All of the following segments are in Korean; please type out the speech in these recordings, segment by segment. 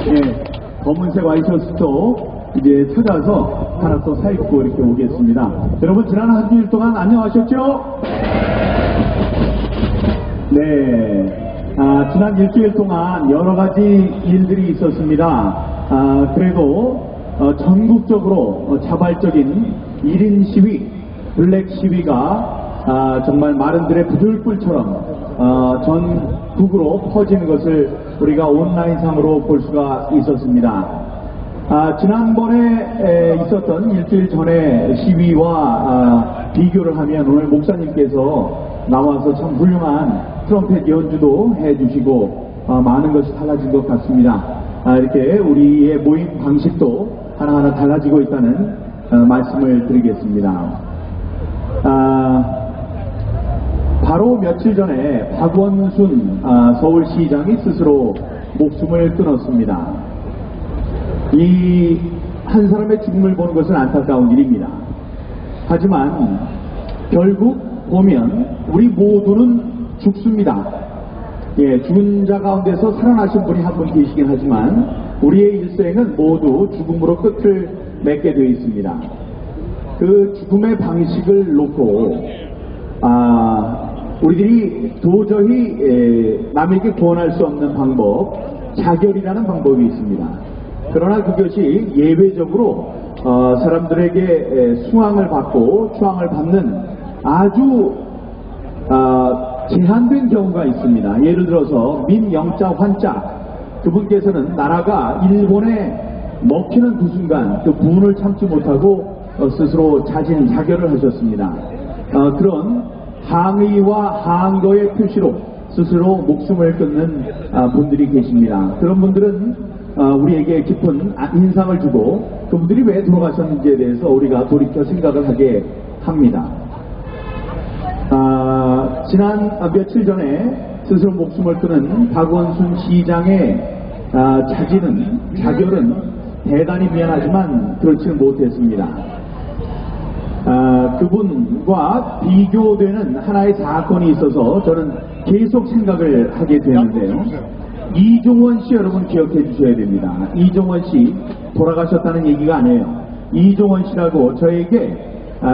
예, 검은색 와이셔츠도 이제 찾아서 하나 또 사입고 이렇게 오겠습니다. 여러분, 지난 한 주일 동안 안녕하셨죠? 네. 지난 일주일 동안 여러 가지 일들이 있었습니다. 그래도 전국적으로 자발적인 1인 시위, 블랙 시위가 정말 마른들의 부들불처럼 전국으로 퍼지는 것을 우리가 온라인상으로 볼 수가 있었습니다. 지난번에 있었던 일주일 전의 시위와 비교를 하면 오늘 목사님께서 나와서 참 훌륭한 트럼펫 연주도 해주시고 많은 것이 달라진 것 같습니다. 이렇게 우리의 모임 방식도 하나하나 달라지고 있다는 말씀을 드리겠습니다. 바로 며칠 전에 박원순 서울시장이 스스로 목숨을 끊었습니다. 이 한 사람의 죽음을 보는 것은 안타까운 일입니다. 하지만 결국 보면 우리 모두는 죽습니다. 예, 죽은 자 가운데서 살아나신 분이 한 분 계시긴 하지만 우리의 일생은 모두 죽음으로 끝을 맺게 되어 있습니다. 그 죽음의 방식을 놓고 우리들이 도저히 남에게 구원할 수 없는 방법, 자결이라는 방법이 있습니다. 그러나 그것이 예외적으로 사람들에게 수항을 받고 추앙을 받는 아주 제한된 경우가 있습니다. 예를 들어서 민영자 환자, 그분께서는 나라가 일본에 먹히는 그 순간 그 분을 참지 못하고 스스로 자진 자결을 하셨습니다. 그런 항의와 항거의 표시로 스스로 목숨을 끊는 분들이 계십니다. 그런 분들은 우리에게 깊은 인상을 주고 그분들이 왜 돌아가셨는지에 대해서 우리가 돌이켜 생각을 하게 합니다. 지난 며칠 전에 스스로 목숨을 끊은 박원순 시장의 자결은 대단히 미안하지만 그렇지는 못했습니다. 그분과 비교되는 하나의 사건이 있어서 저는 계속 생각을 하게 되는데요. 이종원 씨 여러분 기억해 주셔야 됩니다. 이종원 씨 돌아가셨다는 얘기가 아니에요. 이종원 씨라고 저에게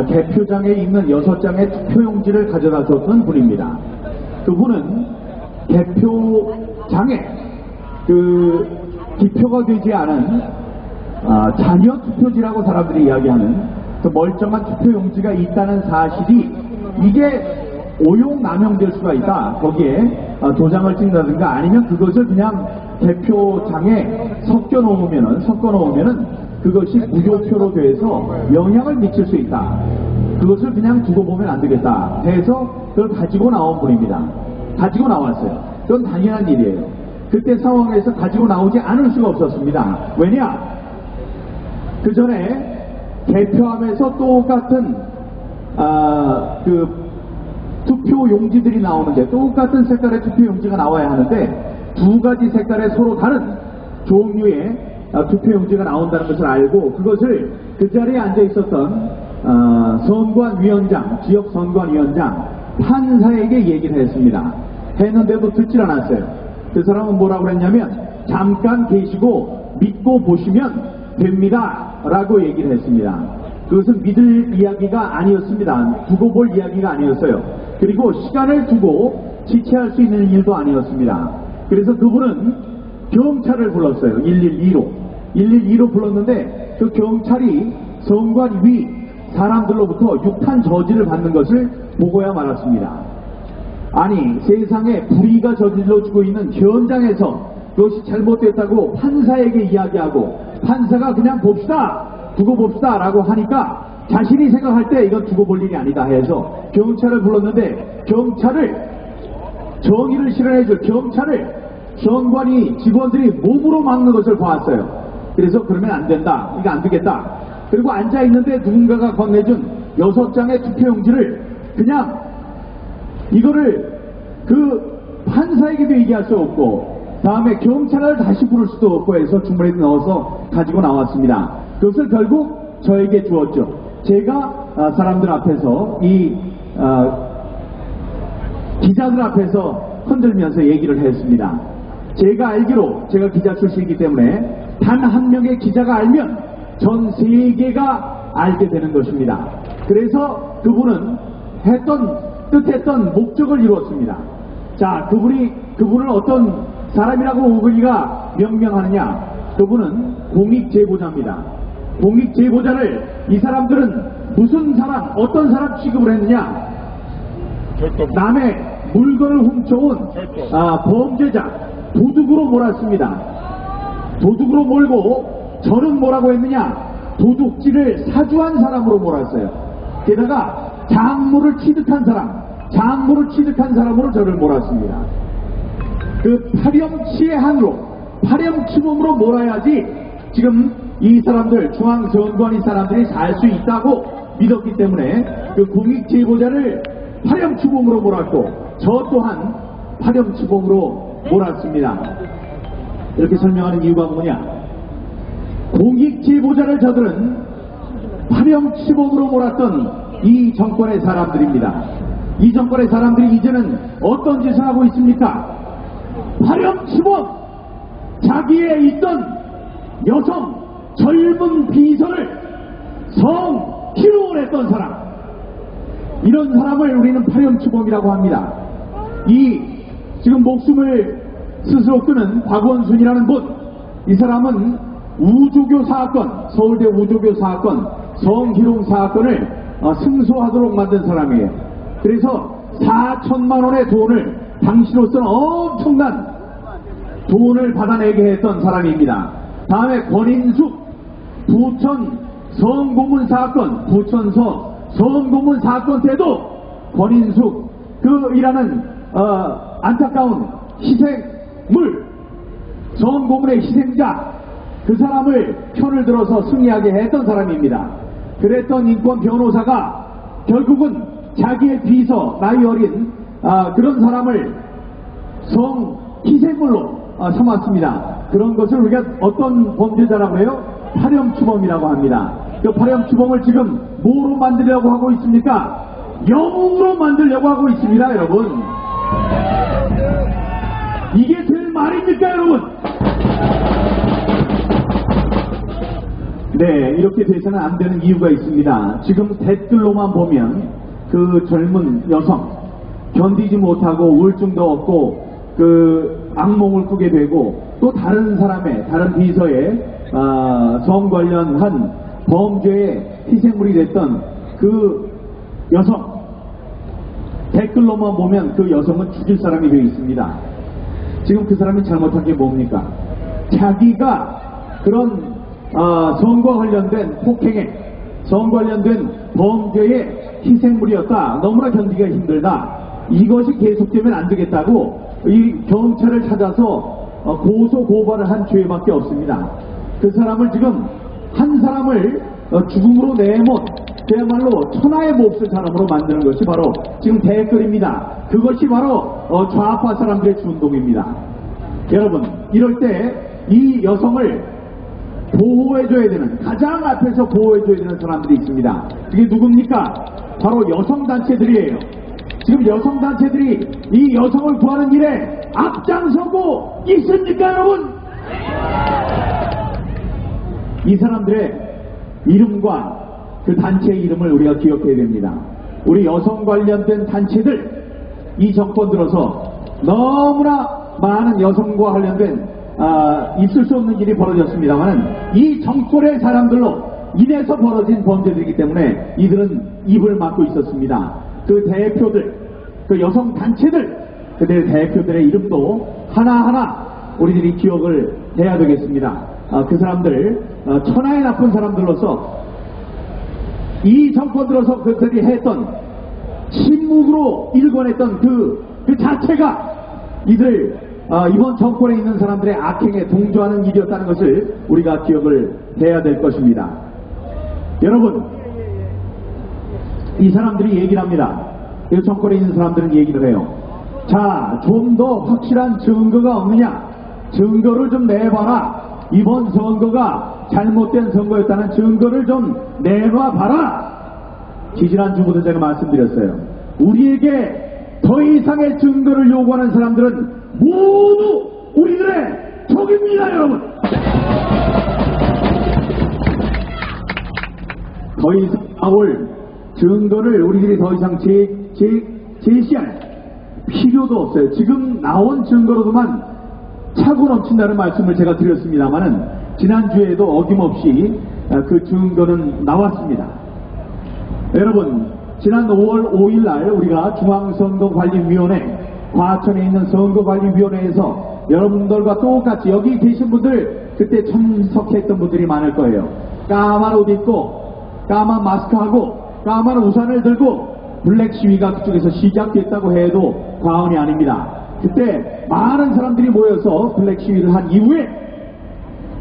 개표장에 있는 6장의 투표용지를 가져다 줬던 분입니다. 그분은 개표장에 기표가 되지 않은 잔여 투표지라고 사람들이 이야기하는 그 멀쩡한 투표용지가 있다는 사실이 이게 오용 남용될 수가 있다. 거기에 도장을 찍는다든가 아니면 그것을 그냥 개표장에 섞어 놓으면은 그것이 무효표로 돼서 영향을 미칠 수 있다. 그것을 그냥 두고 보면 안 되겠다 해서 그걸 가지고 나온 분입니다. 가지고 나왔어요. 그건 당연한 일이에요. 그때 상황에서 가지고 나오지 않을 수가 없었습니다. 왜냐? 그 전에 개표함에서 똑같은 투표 용지들이 나오는데 똑같은 색깔의 투표 용지가 나와야 하는데 두 가지 색깔의 서로 다른 종류의 투표 용지가 나온다는 것을 알고 그것을 그 자리에 앉아 있었던 선관위원장, 지역 선관위원장 판사에게 얘기를 했습니다. 했는데도 듣질 않았어요. 그 사람은 뭐라고 그랬냐면 잠깐 계시고 믿고 보시면 됩니다 라고 얘기를 했습니다. 그것은 믿을 이야기가 아니었습니다. 두고 볼 이야기가 아니었어요. 그리고 시간을 두고 지체할 수 있는 일도 아니었습니다. 그래서 그분은 경찰을 불렀어요. 112로 불렀는데 그 경찰이 선관위 사람들로부터 육탄 저지를 받는 것을 보고야 말았습니다. 아니 세상에 불의가 저질러지고 있는 현장에서 그것이 잘못됐다고 판사에게 이야기하고 판사가 그냥 두고 봅시다 라고 하니까 자신이 생각할 때 이건 두고 볼 일이 아니다 해서 경찰을 불렀는데 경찰을 정의를 실현해줄 경찰을 선관위 직원들이 몸으로 막는 것을 보았어요. 그래서 그러면 안 된다. 이거 안 되겠다. 그리고 앉아있는데 누군가가 건네준 6장의 투표용지를 그냥 이거를 그 판사에게도 얘기할 수 없고 다음에 경찰을 다시 부를 수도 없고 해서 주머니에 넣어서 가지고 나왔습니다. 그것을 결국 저에게 주었죠. 제가 사람들 앞에서 기자들 앞에서 흔들면서 얘기를 했습니다. 제가 알기로, 제가 기자 출신이기 때문에 단 한 명의 기자가 알면 전 세계가 알게 되는 것입니다. 그래서 그분은 뜻했던 목적을 이루었습니다. 자, 그분을 어떤 사람이라고 우리가 명명하느냐? 그분은 공익제보자입니다. 공익제보자를 이 사람들은 무슨 사람, 어떤 사람 취급을 했느냐? 남의 물건을 훔쳐온 범죄자, 도둑으로 몰았습니다. 도둑으로 몰고 저는 뭐라고 했느냐? 도둑질을 사주한 사람으로 몰았어요. 게다가 장물을 취득한 사람으로 저를 몰았습니다. 그 파렴치의 한으로, 파렴치범으로 몰아야지 지금 이 사람들, 중앙선관위 사람들이 살 수 있다고 믿었기 때문에 그 공익제보자를 파렴치범으로 몰았고, 저 또한 파렴치범으로 몰았습니다. 이렇게 설명하는 이유가 뭐냐? 공익제보자를 저들은 파렴치범으로 몰았던 이 정권의 사람들입니다. 이 정권의 사람들이 이제는 어떤 짓을 하고 있습니까? 파렴치범! 자기의 있던 여성, 젊은 비서를 성희롱을 했던 사람, 이런 사람을 우리는 파렴치범이라고 합니다. 지금 목숨을 스스로 끊은 박원순이라는 분, 이 사람은 우조교 사건, 서울대 우조교 사건, 성희롱 사건을 승소하도록 만든 사람이에요. 그래서 4천만 원의 돈을, 당시로서는 엄청난 돈을 받아내게 했던 사람입니다. 다음에 권인숙 부천 성고문 사건, 부천서 성고문 사건 때도 권인숙 이라는 안타까운 희생물, 성고문의 희생자, 그 사람을 편을 들어서 승리하게 했던 사람입니다. 그랬던 인권 변호사가 결국은 자기의 비서, 나이 어린 그런 사람을 희생물로 삼았습니다. 그런 것을 우리가 어떤 범죄자라고 해요? 파렴치범이라고 합니다. 그 파렴치범을 지금 뭐로 만들려고 하고 있습니까? 영웅으로 만들려고 하고 있습니다, 여러분. 이게 될 말입니까, 여러분? 네, 이렇게 돼서는 안 되는 이유가 있습니다. 지금 댓글로만 보면 그 젊은 여성, 견디지 못하고 우울증도 얻고 악몽을 꾸게 되고, 또 다른 비서의 성 관련한 범죄의 희생물이 됐던 그 여성, 댓글로만 보면 그 여성은 죽일 사람이 되어 있습니다. 지금 그 사람이 잘못한 게 뭡니까? 자기가 그런 성과 관련된 폭행에, 성 관련된 범죄의 희생물이었다, 너무나 견디기가 힘들다, 이것이 계속되면 안 되겠다고 이 경찰을 찾아서 고소 고발을 한 죄밖에 없습니다. 그 사람을 지금 한 사람을 죽음으로 내몬, 그야말로 천하의 몫을 사람으로 만드는 것이 바로 지금 댓글입니다. 그것이 바로 좌파 사람들의 준동입니다. 여러분, 이럴 때 이 여성을 보호해줘야 되는, 가장 앞에서 보호해줘야 되는 사람들이 있습니다. 그게 누굽니까? 바로 여성단체들이에요. 지금 여성단체들이 이 여성을 구하는 일에 앞장서고 있습니까, 여러분? 이 사람들의 이름과 그 단체의 이름을 우리가 기억해야 됩니다. 우리 여성 관련된 단체들, 이 정권 들어서 너무나 많은 여성과 관련된 있을 수 없는 일이 벌어졌습니다만, 이 정권의 사람들로 인해서 벌어진 범죄들이기 때문에 이들은 입을 막고 있었습니다. 그 대표들, 그 여성 단체들, 그들의 대표들의 이름도 하나하나 우리들이 기억을 해야 되겠습니다. 그 사람들, 천하의 나쁜 사람들로서 이 정권 들어서 그들이 했던 침묵으로 일궈냈던 그 자체가 이들 이번 정권에 있는 사람들의 악행에 동조하는 일이었다는 것을 우리가 기억을 해야 될 것입니다. 여러분, 이 사람들이 얘기를 합니다. 이 정권에 있는 사람들은 얘기를 해요. 자, 좀 더 확실한 증거가 없느냐? 증거를 좀 내봐라. 이번 선거가 잘못된 선거였다는 증거를 좀 내놔봐라. 지지난주부터 제가 말씀드렸어요. 우리에게 더 이상의 증거를 요구하는 사람들은 모두 우리들의 적입니다, 여러분. 더 이상 나올 증거를 우리들이 더 이상 제시할 필요도 없어요. 지금 나온 증거로도만 차고 넘친다는 말씀을 제가 드렸습니다만은 지난주에도 어김없이 그 증거는 나왔습니다. 여러분, 지난 5월 5일 날 우리가 중앙선거관리위원회, 과천에 있는 선거관리위원회에서 여러분들과 똑같이 여기 계신 분들 그때 참석했던 분들이 많을 거예요. 까만 옷 입고 까만 마스크하고 까만 우산을 들고 블랙 시위가 그쪽에서 시작됐다고 해도 과언이 아닙니다. 그때 많은 사람들이 모여서 블랙 시위를 한 이후에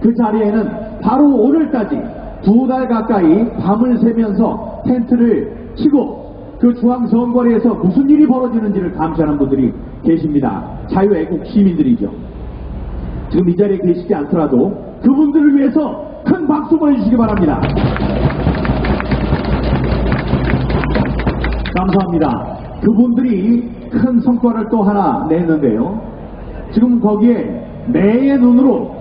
그 자리에는 바로 오늘까지 2달 가까이 밤을 새면서 텐트를 치고 그 중앙선거리에서 무슨 일이 벌어지는지를 감시하는 분들이 계십니다. 자유애국 시민들이죠. 지금 이 자리에 계시지 않더라도 그분들을 위해서 큰 박수 보내주시기 바랍니다. 감사합니다. 그분들이 큰 성과를 또 하나 냈는데요. 지금 거기에 매의 눈으로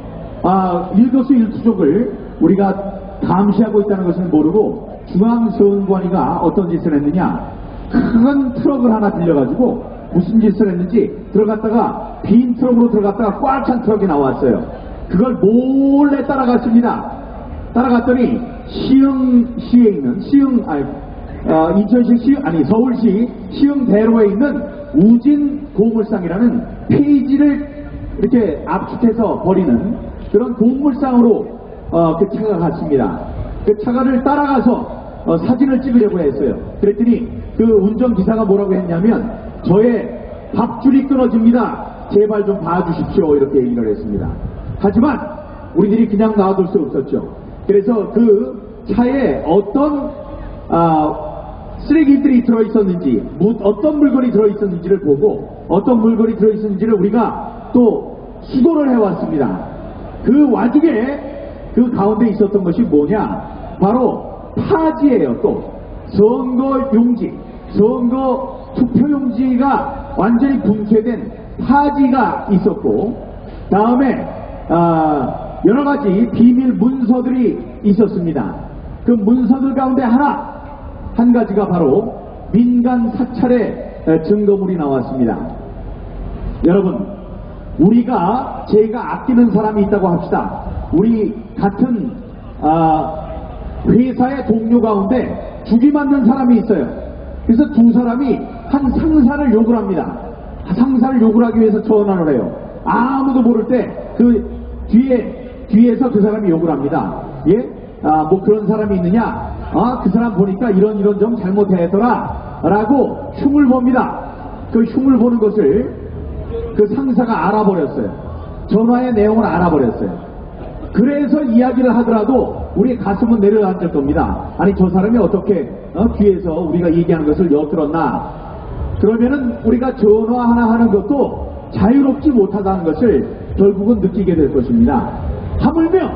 일거수일투족을 우리가 감시하고 있다는 것을 모르고 중앙선관위가 어떤 짓을 했느냐, 큰 트럭을 하나 빌려가지고 무슨 짓을 했는지 들어갔다가 빈 트럭으로 들어갔다가 꽉 찬 트럭이 나왔어요. 그걸 몰래 따라갔습니다. 따라갔더니 시흥시에 있는 인천시 서울시 시흥대로에 있는 우진 고물상이라는 폐지를 이렇게 압축해서 버리는 그런 고물상으로 그 차가 갔습니다. 그 차가를 따라가서 사진을 찍으려고 했어요. 그랬더니 그 운전기사가 뭐라고 했냐면 저의 밥줄이 끊어집니다. 제발 좀 봐주십시오. 이렇게 얘기를 했습니다. 하지만 우리들이 그냥 놔둘 수 없었죠. 그래서 그 차에 어떤 쓰레기들이 들어있었는지, 어떤 물건이 들어있었는지를 보고 어떤 물건이 들어있었는지를 우리가 또 수도를 해왔습니다. 그 와중에 그 가운데 있었던 것이 뭐냐, 바로 파지예요. 또 선거용지, 선거 투표용지가 완전히 분쇄된 파지가 있었고, 다음에 여러가지 비밀 문서들이 있었습니다. 그 문서들 가운데 한 가지가 바로 민간 사찰의 증거물이 나왔습니다. 여러분, 제가 아끼는 사람이 있다고 합시다. 우리 같은 회사의 동료 가운데 죽이 맞는 사람이 있어요. 그래서 두 사람이 한 상사를 욕을 합니다. 상사를 욕을 하기 위해서 전화를 해요. 아무도 모를 때 그 뒤에서 그 사람이 욕을 합니다. 예? 뭐 그런 사람이 있느냐? 그 사람 보니까 이런 좀 잘못했더라 라고 흉을 봅니다. 그 흉을 보는 것을 그 상사가 알아버렸어요. 전화의 내용을 알아버렸어요. 그래서 이야기를 하더라도 우리 가슴은 내려앉을 겁니다. 아니, 저 사람이 어떻게 뒤에서 우리가 얘기하는 것을 엿들었나. 그러면은 우리가 전화 하나 하는 것도 자유롭지 못하다는 것을 결국은 느끼게 될 것입니다. 하물며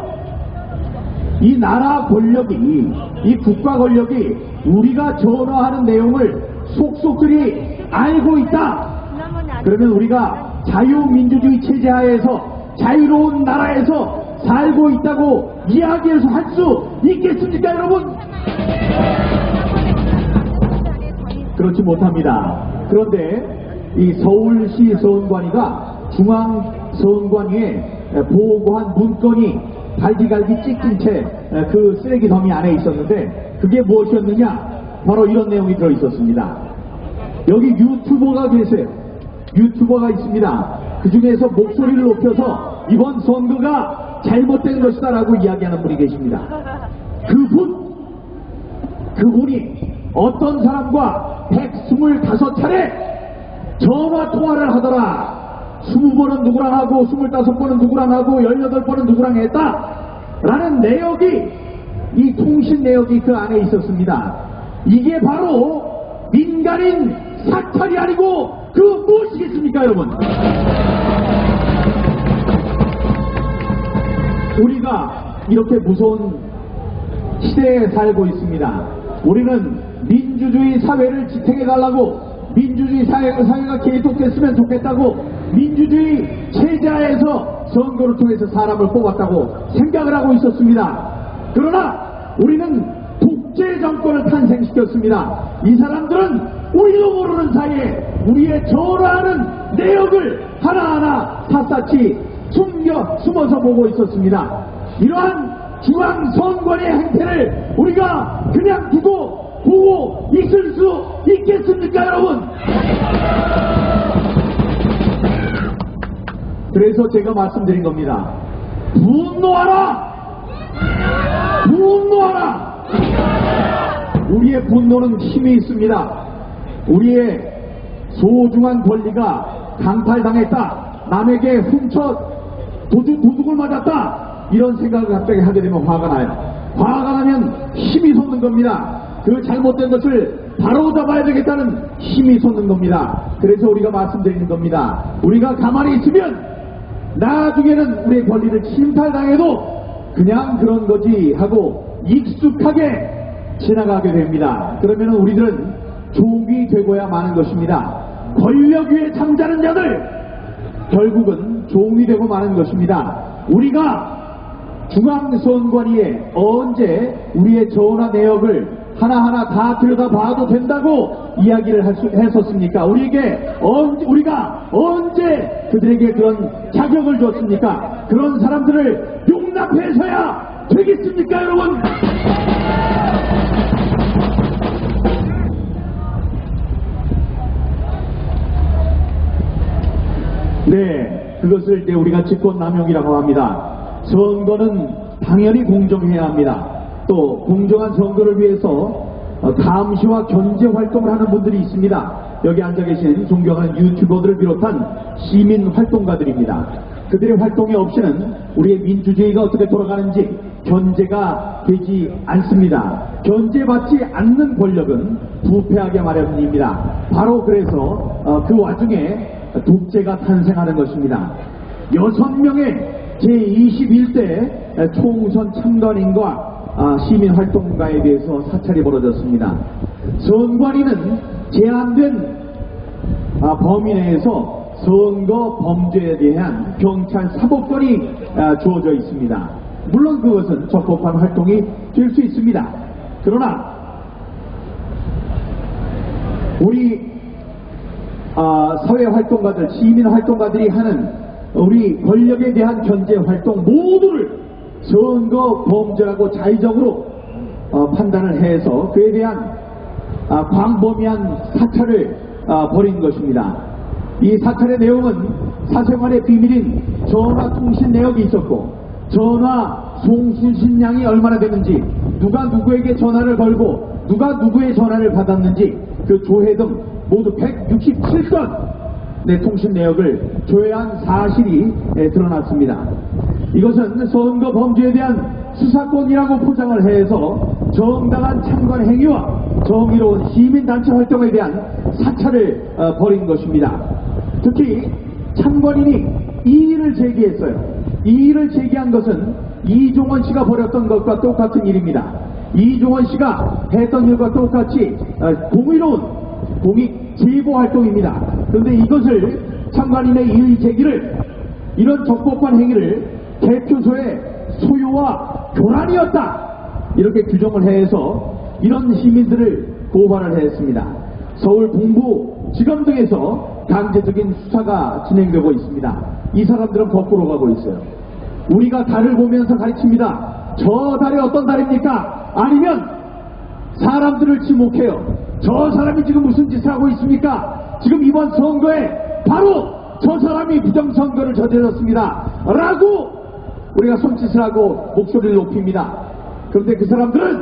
이 나라 권력이, 이 국가 권력이 우리가 전화하는 내용을 속속들이 알고 있다. 그러면 우리가 자유민주주의 체제 하에서 자유로운 나라에서 살고 있다고 이야기해서 할 수 있겠습니까, 여러분? 그렇지 못합니다. 그런데 이 서울시 선관위가 중앙선관위에 보고한 문건이 갈기갈기 찢긴 채 그 쓰레기 더미 안에 있었는데 그게 무엇이었느냐? 바로 이런 내용이 들어있었습니다. 여기 유튜버가 계세요. 유튜버가 있습니다. 그 중에서 목소리를 높여서 이번 선거가 잘못된 것이다 라고 이야기하는 분이 계십니다. 그분이 어떤 사람과 125차례 전화 통화를 하더라. 20번은 누구랑 하고 25번은 누구랑 하고 18번은 누구랑 했다 라는 내역이, 이 통신 내역이 그 안에 있었습니다. 이게 바로 민간인 사찰이 아니고 그 무엇이겠습니까, 여러분? 우리가 이렇게 무서운 시대에 살고 있습니다. 우리는 민주주의 사회를 지탱해 달라고, 민주주의 사회가 계속됐으면 좋겠다고 민주주의 체제하에서 선거를 통해서 사람을 뽑았다고 생각을 하고 있었습니다. 그러나 우리는 독재 정권을 탄생시켰습니다. 이 사람들은 우리도 모르는 사이에 우리의 전화하는 내역을 하나하나 샅샅이 숨어서 보고 있었습니다. 이러한 중앙선관위의 행태를 우리가 그냥 두고 보고 있을 수 있겠습니까, 여러분? 그래서 제가 말씀드린 겁니다. 분노하라! 분노하라! 우리의 분노는 힘이 있습니다. 우리의 소중한 권리가 강탈당했다. 남에게 도둑을 맞았다. 이런 생각을 갑자기 하게 되면 화가 나요. 화가 나면 힘이 솟는 겁니다. 그 잘못된 것을 바로 잡아야 되겠다는 힘이 솟는 겁니다. 그래서 우리가 말씀드리는 겁니다. 우리가 가만히 있으면 나중에는 우리의 권리를 침탈당해도 그냥 그런 거지 하고 익숙하게 지나가게 됩니다. 그러면 우리들은 종이 되고야 마는 것입니다. 권력 위에 잠자는 자들 결국은 종이 되고 마는 것입니다. 우리가 중앙선관위에 언제 우리의 전화 내역을 하나하나 다 들여다봐도 된다고 이야기를 했었습니까? 우리가 언제 그들에게 그런 자격을 줬습니까? 그런 사람들을 용납해서야 되겠습니까, 여러분? 네, 그것을 이제 우리가 직권남용이라고 합니다. 선거는 당연히 공정해야 합니다. 또 공정한 선거를 위해서 감시와 견제 활동을 하는 분들이 있습니다. 여기 앉아 계신 존경하는 유튜버들을 비롯한 시민 활동가들입니다. 그들의 활동이 없이는 우리의 민주주의가 어떻게 돌아가는지 견제가 되지 않습니다. 견제받지 않는 권력은 부패하게 마련입니다. 바로 그래서 그 와중에 독재가 탄생하는 것입니다. 6명의 제21대 총선 참관인과 시민활동가에 대해서 사찰이 벌어졌습니다. 선관위는 제한된 범위 내에서 선거 범죄에 대한 경찰 사법권이 주어져 있습니다. 물론 그것은 적법한 활동이 될 수 있습니다. 그러나 우리 사회활동가들, 시민활동가들이 하는 우리 권력에 대한 견제활동 모두를 선거 범죄라고 자의적으로 판단을 해서 그에 대한 광범위한 사찰을 벌인 것입니다. 이 사찰의 내용은 사생활의 비밀인 전화 통신 내역이 있었고 전화 송수신량이 얼마나 되는지 누가 누구에게 전화를 걸고 누가 누구의 전화를 받았는지 그 조회 등 모두 167건 통신 내역을 조회한 사실이 드러났습니다. 이것은 선거 범죄에 대한 수사권이라고 포장을 해서 정당한 참관 행위와 정의로운 시민단체 활동에 대한 사찰을 벌인 것입니다. 특히 참관인이 이의를 제기했어요. 이의를 제기한 것은 이종원 씨가 벌였던 것과 똑같은 일입니다. 이종원 씨가 했던 일과 똑같이 공의로운 공익 제보 활동입니다. 그런데 이것을 참관인의 이의 제기를 이런 적법한 행위를 개표소의 소유와 교란이었다 이렇게 규정을 해서 이런 시민들을 고발을 했습니다. 서울 동부지검 등에서 강제적인 수사가 진행되고 있습니다. 이 사람들은 거꾸로 가고 있어요. 우리가 달을 보면서 가르칩니다. 저 달이 어떤 달입니까? 아니면 사람들을 지목해요. 저 사람이 지금 무슨 짓을 하고 있습니까? 지금 이번 선거에 바로 저 사람이 부정선거를 저질렀습니다. 라고 우리가 손짓을 하고 목소리를 높입니다. 그런데 그 사람들은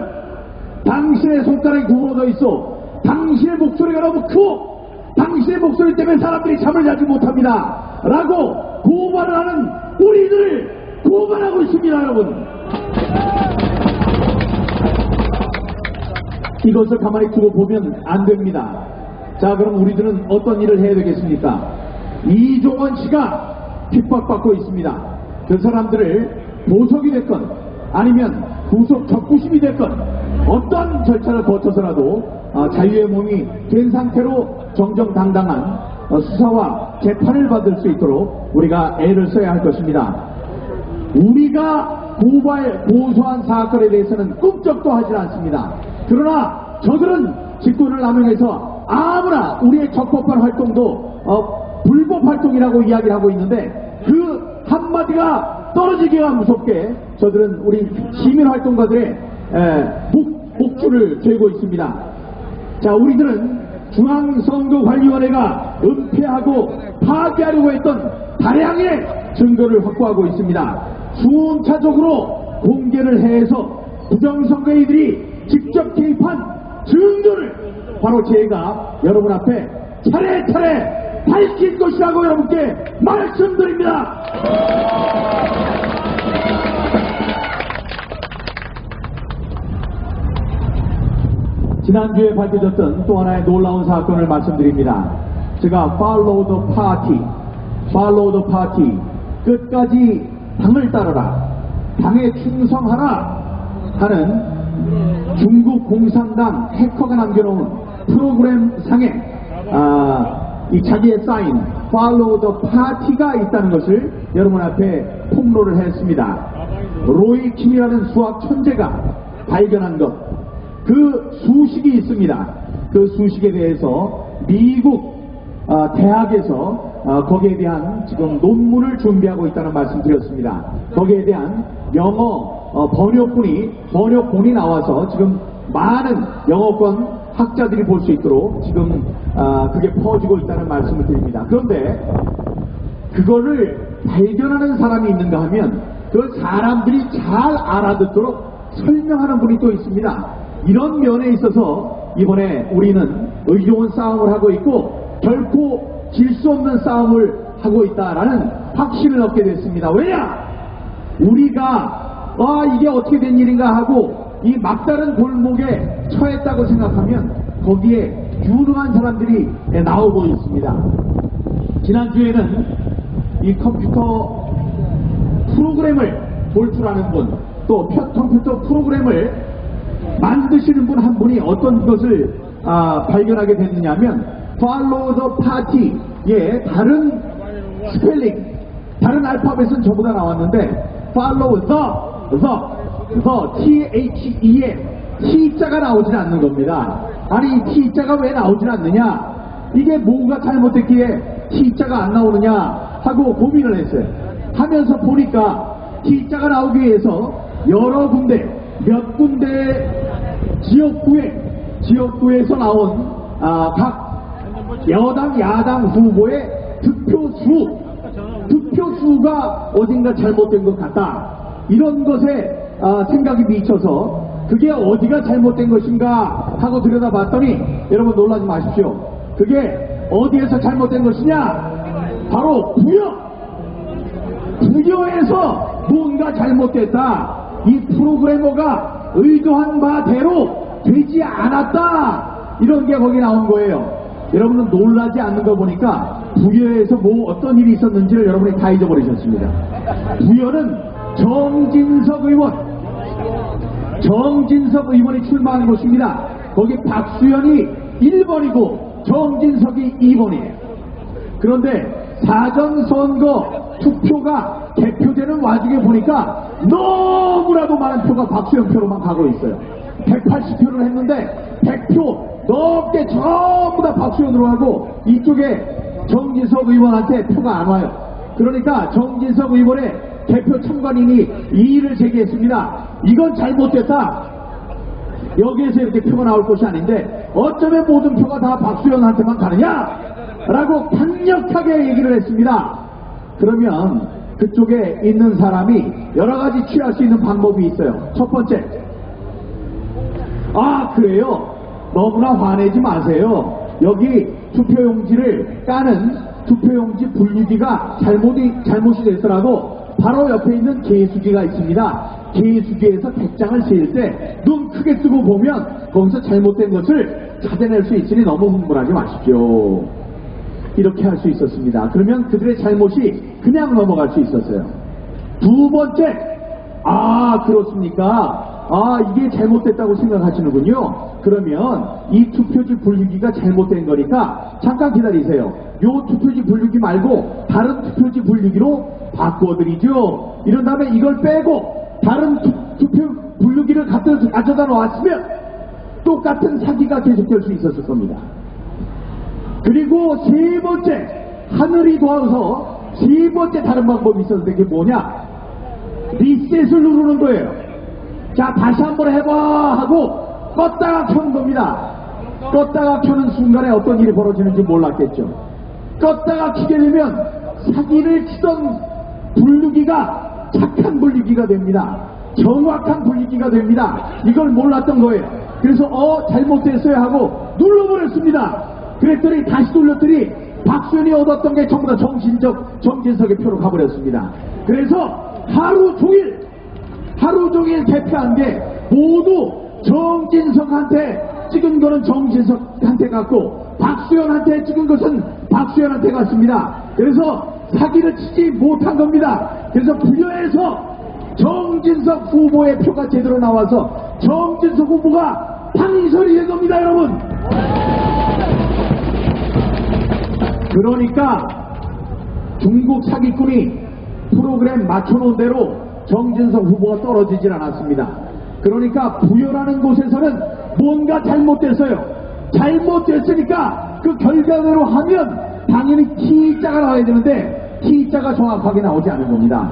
당신의 손가락이 구부러져 있어. 당신의 목소리가 너무 크고 당신의 목소리 때문에 사람들이 잠을 자지 못합니다. 라고 고발을 하는 우리들을 고발하고 있습니다, 여러분. 이것을 가만히 두고 보면 안 됩니다. 자, 그럼 우리들은 어떤 일을 해야 되겠습니까? 이종원 씨가 핍박받고 있습니다. 그 사람들을 보석이 됐건 아니면 구속 적부심이 됐건 어떤 절차를 거쳐서라도 자유의 몸이 된 상태로 정정당당한 수사와 재판을 받을 수 있도록 우리가 애를 써야 할 것입니다. 우리가 고소한 사건에 대해서는 꿈쩍도 하지 않습니다. 그러나 저들은 직권을 남용해서 아무나 우리의 적법한 활동도 불법 활동이라고 이야기를 하고 있는데 그 한마디가 떨어지기가 무섭게 저들은 우리 시민활동가들의 목줄을 죄고 있습니다. 자, 우리들은 중앙선거관리위원회가 은폐하고 파기하려고 했던 다량의 증거를 확보하고 있습니다. 순차적으로 공개를 해서 부정선거인들이 직접 개입한 증거를 바로 제가 여러분 앞에 차례차례 밝힐 것이라고 여러분께 말씀드립니다. 지난주에 밝혀졌던 또 하나의 놀라운 사건을 말씀드립니다. 제가 Follow the Party, 끝까지 당을 따르라, 당에 충성하라 하는 중국 공산당 해커가 남겨놓은 프로그램 상에 이 자기의 사인 Follow the Party가 있다는 것을 여러분 앞에 폭로를 했습니다. 로이 킴이라는 수학 천재가 발견한 것, 그 수식이 있습니다. 그 수식에 대해서 미국 대학에서 거기에 대한 지금 논문을 준비하고 있다는 말씀 드렸습니다. 거기에 대한 영어 번역본이 나와서 지금 많은 영어권 학자들이 볼 수 있도록 지금 그게 퍼지고 있다는 말씀을 드립니다. 그런데 그거를 발견하는 사람이 있는가 하면 그 사람들이 잘 알아듣도록 설명하는 분이 또 있습니다. 이런 면에 있어서 이번에 우리는 의로운 싸움을 하고 있고 결코 질 수 없는 싸움을 하고 있다라는 확신을 얻게 됐습니다. 왜냐? 우리가 이게 어떻게 된 일인가 하고 이 막다른 골목에 처했다고 생각하면 거기에 유능한 사람들이 나오고 있습니다. 지난주에는 이 컴퓨터 프로그램을 볼 줄 아는 분, 또 컴퓨터 프로그램을 만드시는 분 한 분이 어떤 것을 발견하게 됐느냐면 Follow the Party의 다른 스펠링, 다른 알파벳은 전부 다 나왔는데 Follow the T-H-E에 T자가 나오질 않는 겁니다. 아니 T자가 왜 나오질 않느냐, 이게 뭐가 잘못됐기에 T자가 안 나오느냐 하고 고민을 했어요. 하면서 보니까 T자가 나오기 위해서 여러 군데, 몇 군데 지역구에서 나온 각 여당 야당 후보의 득표수가 어딘가 잘못된 것 같다, 이런 것에 생각이 미쳐서 그게 어디가 잘못된 것인가 하고 들여다봤더니 여러분 놀라지 마십시오. 그게 어디에서 잘못된 것이냐, 바로 부여에서 뭔가 잘못됐다, 이 프로그래머가 의도한 바대로 되지 않았다, 이런 게 거기 나온 거예요. 여러분은 놀라지 않는 거 보니까 부여에서 뭐 어떤 일이 있었는지를 여러분이 다 잊어버리셨습니다. 부여는 정진석 의원이 출마한 곳입니다. 거기 박수현이 1번이고 정진석이 2번이에요. 그런데 사전선거 투표가 개표되는 와중에 보니까 너무나도 많은 표가 박수현 표로만 가고 있어요. 180표를 했는데 100표 넘게 전부 다 박수현으로 하고 이쪽에 정진석 의원한테 표가 안 와요. 그러니까 정진석 의원의 개표 참관인이 이의를 제기했습니다. 이건 잘못됐다. 여기에서 이렇게 표가 나올 것이 아닌데 어쩌면 모든 표가 다 박수현한테만 가느냐? 라고 강력하게 얘기를 했습니다. 그러면 그쪽에 있는 사람이 여러 가지 취할 수 있는 방법이 있어요. 첫 번째, 그래요? 너무나 화내지 마세요. 여기 투표용지를 까는 투표용지 분류기가 잘못이 됐더라도 바로 옆에 있는 계수기가 있습니다. 계수기에서 100장을 세일 때 눈 크게 뜨고 보면 거기서 잘못된 것을 찾아낼 수 있으니 너무 흥분하지 마십시오. 이렇게 할 수 있었습니다. 그러면 그들의 잘못이 그냥 넘어갈 수 있었어요. 두 번째, 아, 그렇습니까? 아, 이게 잘못됐다고 생각하시는군요. 그러면 이 투표지 분류기가 잘못된 거니까 잠깐 기다리세요. 요 투표지 분류기 말고 다른 투표지 분류기로 바꿔드리죠. 이런 다음에 이걸 빼고 다른 투표 분류기를 가져다 놓았으면 똑같은 사기가 계속될 수 있었을 겁니다. 그리고 세 번째, 하늘이 도와서 세 번째 다른 방법이 있었는데 그게 뭐냐? 리셋을 누르는 거예요. 자, 다시 한번 해봐 하고 껐다가 켜는 겁니다. 껐다가 켜는 순간에 어떤 일이 벌어지는지 몰랐겠죠. 껐다가 켜게 되면 사기를 치던 분류기가 착한 분류기가 됩니다. 정확한 분류기가 됩니다. 이걸 몰랐던 거예요. 그래서 잘못됐어요 하고 눌러버렸습니다. 그랬더니 다시 눌렀더니 박수현이 얻었던 게 전부 다 정진석의 표로 가버렸습니다. 그래서 하루 종일 개표한 게 모두 정진석한테 찍은 거는 정진석한테 갔고 박수현한테 찍은 것은 박수현한테 갔습니다. 그래서 사기를 치지 못한 겁니다. 그래서 부여해서 정진석 후보의 표가 제대로 나와서 정진석 후보가 당선이 된 겁니다, 여러분. 그러니까 중국 사기꾼이 프로그램 맞춰놓은 대로 정진석 후보가 떨어지질 않았습니다. 그러니까 부여라는 곳에서는 뭔가 잘못됐어요. 잘못됐으니까 그 결과대로 하면 당연히 T자가 나와야 되는데 T자가 정확하게 나오지 않은 겁니다.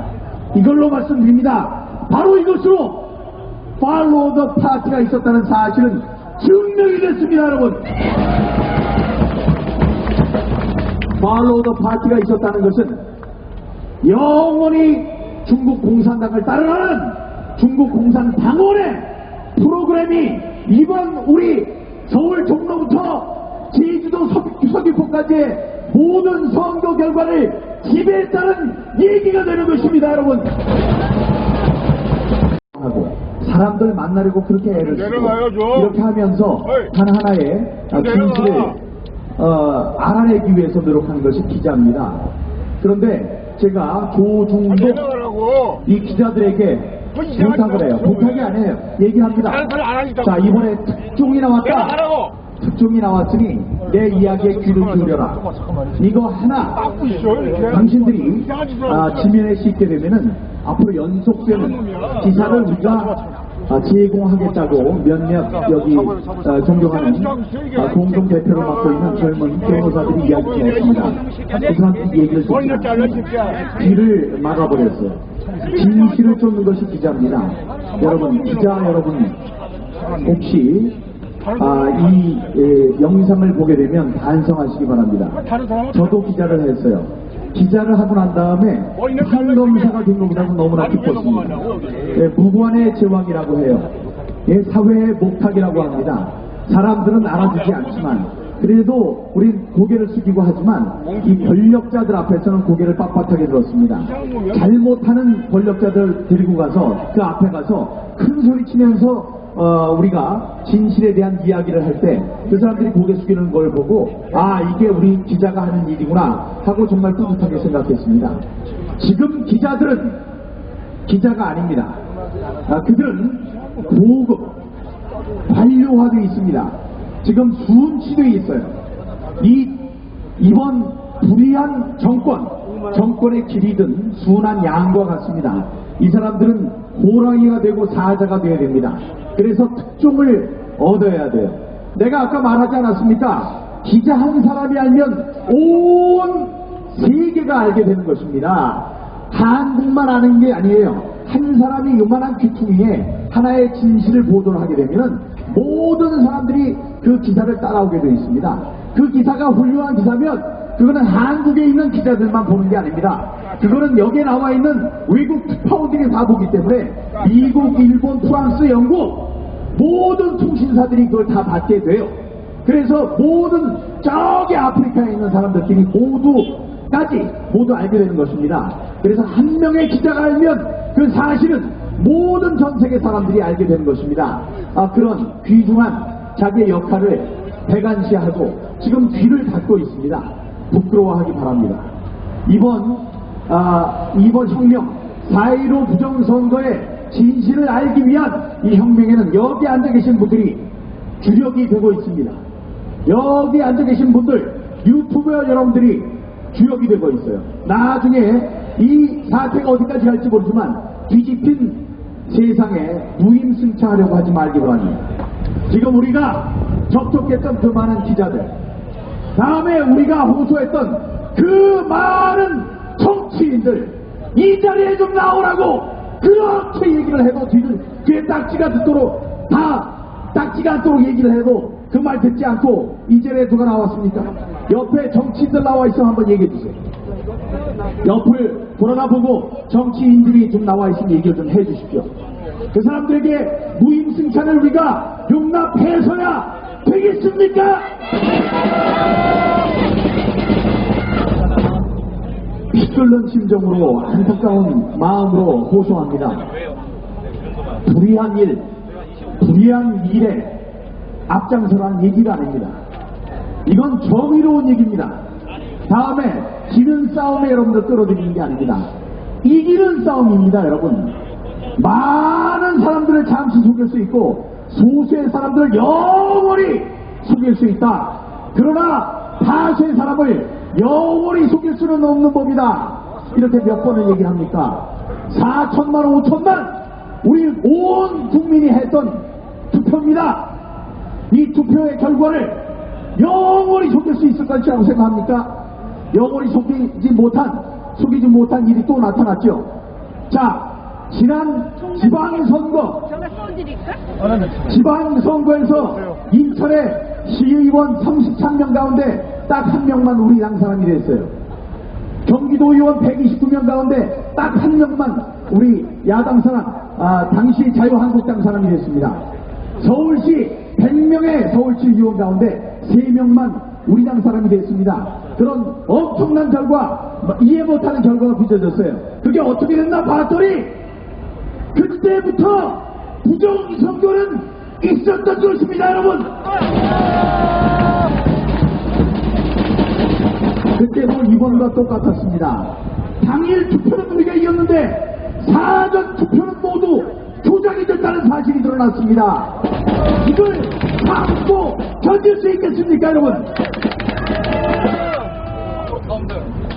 이걸로 말씀드립니다. 바로 이것으로 팔로우 더 파티가 있었다는 사실은 증명이 됐습니다, 여러분. 팔로우 더 파티가 있었다는 것은 영원히 중국 공산당을 따르는 중국 공산당원의 프로그램이 이번 우리 서울 종로부터 제주도 서귀포까지의 모든 선거 결과를 지배했다는 얘기가 되는 것입니다, 여러분. 하고 사람들 만나려고 그렇게 애를 쓰고 이렇게 하면서 단 하나의 진실을 알아내기 위해서 노력하는 것이 기자입니다. 그런데 제가 조중동 이 기자들에게 부탁을 해요. 부탁이 아니에요. 얘기합니다. 자, 이번에 특종이 나왔다. 특종이 나왔으니 내 이야기에 귀를 기울여라. 이거 하나 당신들이 지면에 싣게 되면은 앞으로 연속되는 기사를 우리가 제공하겠다고 몇몇 여기 존경하는 공동 대표를 맡고 있는 젊은 변호사들이 이야기했습니다. 그 사람들이 얘기를 듣고 귀를 막아버렸어요. 진실을 쫓는 것이 기자입니다. 여러분, 기자 여러분 혹시 이 영상을 보게 되면 반성하시기 바랍니다. 저도 기자를 했어요. 기자를 하고 난 다음에 판검사가 된 것보다도 너무나 기뻤습니다. 무관의 제왕이라고 해요. 사회의 목탁이라고 합니다. 사람들은 알아주지 않지만 그래도 우린 고개를 숙이고 하지만 이 권력자들 앞에서는 고개를 빳빳하게 들었습니다. 잘못하는 권력자들 데리고 가서 그 앞에 가서 큰 소리 치면서 우리가 진실에 대한 이야기를 할 때 그 사람들이 고개 숙이는 걸 보고 이게 우리 기자가 하는 일이구나 하고 정말 뿌듯하게 생각했습니다. 지금 기자들은 기자가 아닙니다. 그들은 고급 관료화되어 있습니다. 지금 순치되어 있어요. 이번 불의한 정권의 길이든 순한 양과 같습니다. 이 사람들은 호랑이가 되고 사자가 되어야 됩니다. 그래서 특종을 얻어야 돼요. 내가 아까 말하지 않았습니까? 기자 한 사람이 알면 온 세계가 알게 되는 것입니다. 한국만 아는 게 아니에요. 한 사람이 요만한 귀퉁이에 하나의 진실을 보도를 하게 되면 모든 사람들이 그 기사를 따라오게 되어 있습니다. 그 기사가 훌륭한 기사면 그거는 한국에 있는 기자들만 보는 게 아닙니다. 그거는 여기에 나와 있는 외국 특파원들이 다 보기 때문에 미국, 일본, 프랑스, 영국 모든 통신사들이 그걸 다 받게 돼요. 그래서 모든 저기 아프리카에 있는 사람들끼리 모두 알게 되는 것입니다. 그래서 한 명의 기자가 알면 그 사실은 모든 전 세계 사람들이 알게 되는 것입니다. 그런 귀중한 자기의 역할을 배관시하고 지금 귀를 닫고 있습니다. 부끄러워하기 바랍니다. 이번 혁명 4.15 부정선거에 진실을 알기 위한 이 혁명에는 여기 앉아 계신 분들이 주력이 되고 있습니다. 여기 앉아 계신 분들, 유튜버 여러분들이 주역이 되고 있어요. 나중에 이 사태가 어디까지 갈지 모르지만 뒤집힌 세상에 무임승차하려고 하지 말기 바랍니다. 지금 우리가 접촉했던 그 많은 기자들, 다음에 우리가 호소했던 그 많은 정치인들, 이 자리에 좀 나오라고 그렇게 얘기를 해도 귀에 딱지가 듣도록 다 딱지가 않도록 얘기를 해도 그 말 듣지 않고 이 자리에 누가 나왔습니까? 옆에 정치인들 나와 있으면 한번 얘기해 주세요. 옆을 돌아다보고 정치인들이 좀 나와 있으면 얘기를 좀 해 주십시오. 그 사람들에게 무임승차를 우리가 용납해서야 되겠습니까? 피 끓는 심정으로 안타까운 마음으로 호소합니다. 불의한 일, 불의한 일에 앞장서라는 얘기가 아닙니다. 이건 정의로운 얘기입니다. 다음에 지는 싸움에 여러분들 끌어들이는 게 아닙니다. 이기는 싸움입니다, 여러분. 많은 사람들을 잠시 속일 수 있고 소수의 사람들을 영원히 속일 수 있다. 그러나 다수의 사람을 영원히 속일 수는 없는 법이다. 이렇게 몇 번을 얘기합니까? 4천만, 5천만 우리 온 국민이 했던 투표입니다. 이 투표의 결과를 영원히 속일 수 있을 것이라고 생각합니까? 영원히 속이지 못한 일이 또 나타났죠. 자, 지난 지방선거에서 인천의 시의원 33명 가운데 딱 한 명만 우리 당 사람이 됐어요. 경기도 의원 129명 가운데 딱 한 명만 우리 야당 사람, 당시 자유한국당 사람이 됐습니다. 서울시 100명의 서울시 의원 가운데 3명만 우리 당 사람이 됐습니다. 그런 엄청난 결과, 이해 못하는 결과가 빚어졌어요. 그게 어떻게 됐나 봤더니 그때부터 부정선거는 있었던 것입니다, 여러분. 그때도 이번과 똑같았습니다. 당일 투표는 우리가 이겼는데 사전 투표는 모두 조작이 됐다는 사실이 드러났습니다. 이걸 참고 견딜 수 있겠습니까, 여러분?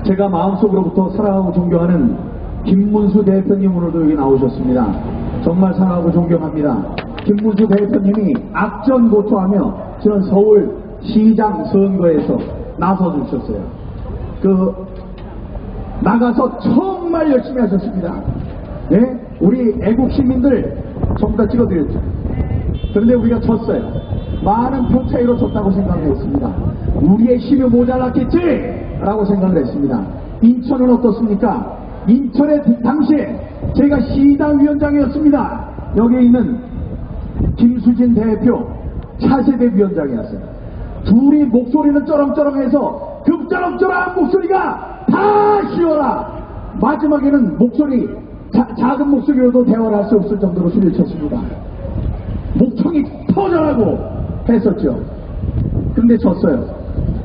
제가 마음속으로부터 사랑하고 존경하는 김문수 대표님 오늘도 여기 나오셨습니다. 정말 사랑하고 존경합니다. 김문수 대표님이 악전고투하며 지난 서울시장 선거에서 나서주셨어요. 나가서 정말 열심히 하셨습니다. 네? 우리 애국 시민들 전부 다 찍어드렸죠. 그런데 우리가 졌어요. 많은 표 차이로 졌다고 생각을 했습니다. 우리의 힘이 모자랐겠지? 라고 생각을 했습니다. 인천은 어떻습니까? 인천의 당시에 제가 시당 위원장이었습니다. 여기에 있는 김수진 대표 차세대 위원장이었어요. 둘이 목소리는 쩌렁쩌렁해서 그 쩌렁쩌렁한 목소리가 다 쉬어라. 마지막에는 목소리 작은 목소리로도 대화를 할 수 없을 정도로 소리를 쳤습니다. 목청이 터져라고 했었죠. 그런데 졌어요.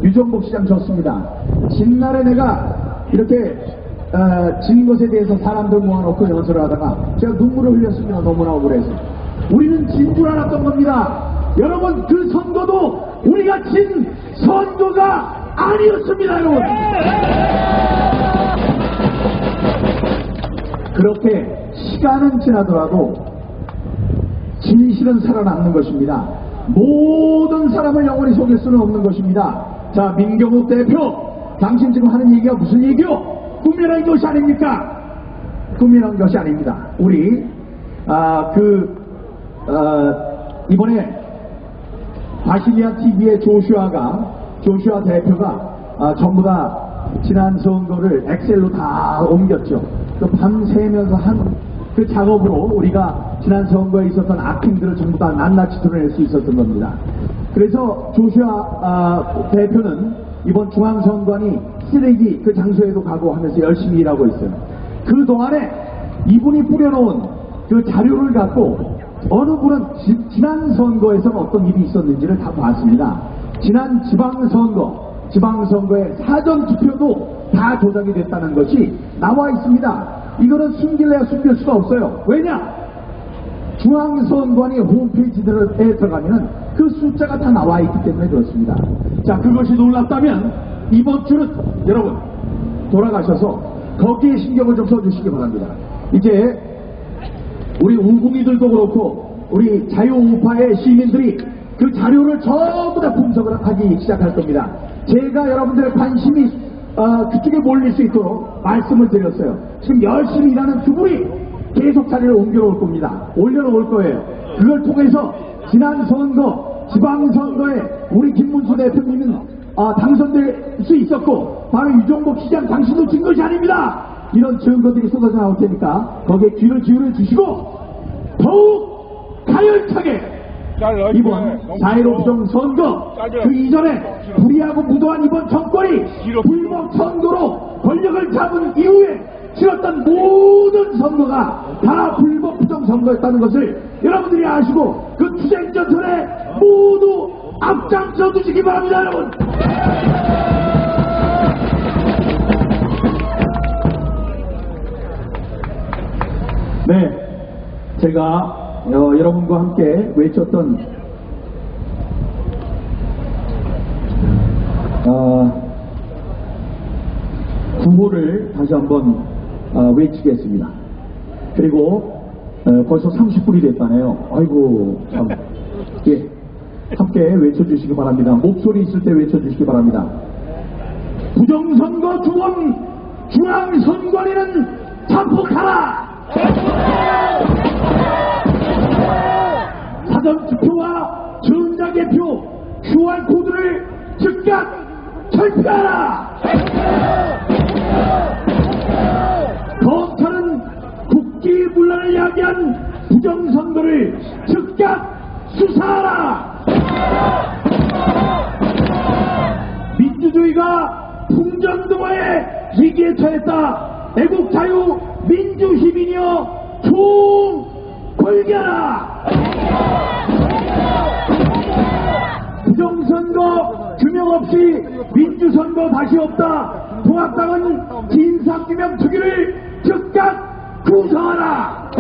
유정복 시장 졌습니다. 진날에 내가 이렇게 진 것에 대해서 사람들 모아놓고 연설을 하다가 제가 눈물을 흘렸습니다. 너무나 억울해서. 우리는 진 줄 알았던 겁니다. 여러분, 그 선거도 우리가 진 선거가 아니었습니다, 여러분. 그렇게 시간은 지나더라도 진실은 살아남는 것입니다. 모든 사람을 영원히 속일 수는 없는 것입니다. 자, 민경욱 대표, 당신 지금 하는 얘기가 무슨 얘기요? 꾸미는 것이 아닙니까? 꾸미는 것이 아닙니다. 우리 이번에 바실리아 TV의 조슈아 대표가 전부 다 지난 선거를 엑셀로 다 옮겼죠. 밤새면서 한 그 작업으로 우리가 지난 선거에 있었던 악행들을 전부 다 낱낱이 드러낼 수 있었던 겁니다. 그래서 조슈아 대표는 이번 중앙선관위 쓰레기 그 장소에도 가고 하면서 열심히 일하고 있어요. 그 동안에 이분이 뿌려놓은 그 자료를 갖고 어느 분은 지난 선거에서는 어떤 일이 있었는지를 다 봤습니다. 지난 지방선거의 사전투표도 다 조작이 됐다는 것이 나와 있습니다. 이거는 숨길래야 숨길 수가 없어요. 왜냐? 중앙선관위 홈페이지들에 들어가면 그 숫자가 다 나와 있기 때문에 그렇습니다. 자, 그것이 놀랍다면 이번 주는 여러분 돌아가셔서 거기에 신경을 좀 써주시기 바랍니다. 이제 우리 우궁이들도 그렇고 우리 자유우파의 시민들이 그 자료를 전부 다 분석을 하기 시작할 겁니다. 제가 여러분들의 관심이 그쪽에 몰릴 수 있도록 말씀을 드렸어요. 지금 열심히 일하는 그분이 계속 자리를 옮겨놓을 겁니다. 올려놓을 거예요. 그걸 통해서 지난 선거, 지방선거에 우리 김문수 대표님은 당선될 수 있었고 바로 유정복 시장 당신도 진 것이 아닙니다. 이런 증거들이 쏟아져 나올 테니까 거기에 귀를 기울여 주시고 더욱 가열차게 이번 4.15 부정선거 그 이전에 불의하고 무도한 이번 정권이 불법 선거로 권력을 잡은 이후에 치렀던 모든 선거가 다 불법 부정선거였다는 것을 여러분들이 아시고 그 투쟁 전선에 모두 앞장서 주시기 바랍니다. 여러분. 네, 제가 여러분과 함께 외쳤던 구호를 다시 한번 외치겠습니다. 그리고 벌써 30분이 됐다네요. 아이고 참. 예, 함께 외쳐주시기 바랍니다. 목소리 있을 때 외쳐주시기 바랍니다. 부정선거 주범 중앙선관위는 자폭하라! 사전투표와 전자개표 QR코드를 즉각 철폐하라! 검찰은 국기문란을 야기한 부정선거를 즉각 수사하라! 민주주의가 풍전등화의 위기에 처했다. 애국자유 민주시민이여 총 골겨라! 부정선거 규명 없이 민주선거 다시 없다. 통합당은 진상규명 특위를 즉각 구성하라!